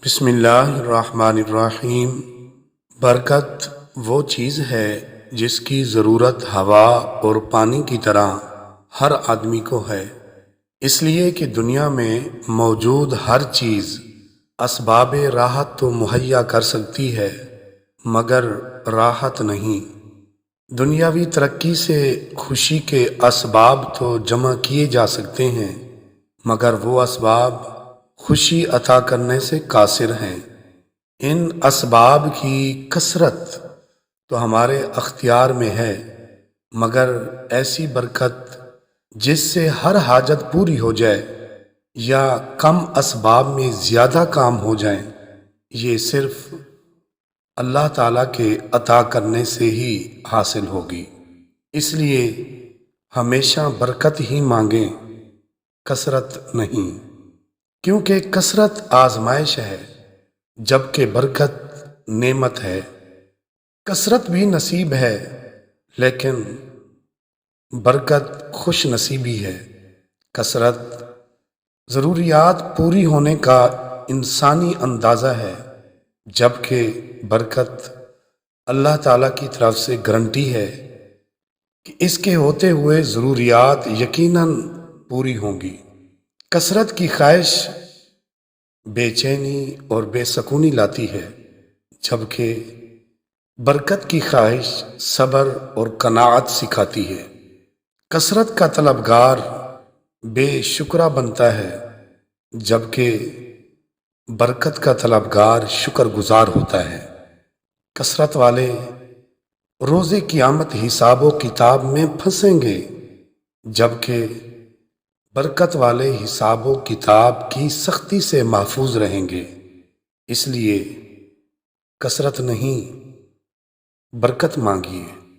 بسم اللہ الرحمن الرحیم۔ برکت وہ چیز ہے جس کی ضرورت ہوا اور پانی کی طرح ہر آدمی کو ہے، اس لیے کہ دنیا میں موجود ہر چیز اسباب راحت تو مہیا کر سکتی ہے مگر راحت نہیں۔ دنیاوی ترقی سے خوشی کے اسباب تو جمع کیے جا سکتے ہیں مگر وہ اسباب خوشی عطا کرنے سے قاصر ہیں۔ ان اسباب کی کثرت تو ہمارے اختیار میں ہے مگر ایسی برکت جس سے ہر حاجت پوری ہو جائے یا کم اسباب میں زیادہ کام ہو جائیں، یہ صرف اللہ تعالیٰ کے عطا کرنے سے ہی حاصل ہوگی۔ اس لیے ہمیشہ برکت ہی مانگیں، کثرت نہیں، کیونکہ کثرت آزمائش ہے جبکہ برکت نعمت ہے۔ کثرت بھی نصیب ہے لیکن برکت خوش نصیبی ہے۔ کثرت ضروریات پوری ہونے کا انسانی اندازہ ہے جبکہ برکت اللہ تعالیٰ کی طرف سے گارنٹی ہے کہ اس کے ہوتے ہوئے ضروریات یقیناً پوری ہوں گی۔ کثرت کی خواہش بے چینی اور بے سکونی لاتی ہے جبکہ برکت کی خواہش صبر اور قناعت سکھاتی ہے۔ کثرت کا طلبگار بے شکرہ بنتا ہے جبکہ برکت کا طلبگار شکر گزار ہوتا ہے۔ کثرت والے روز قیامت حساب و کتاب میں پھنسیں گے جبکہ برکت والے حساب و کتاب کی سختی سے محفوظ رہیں گے۔ اس لیے کثرت نہیں، برکت مانگیے۔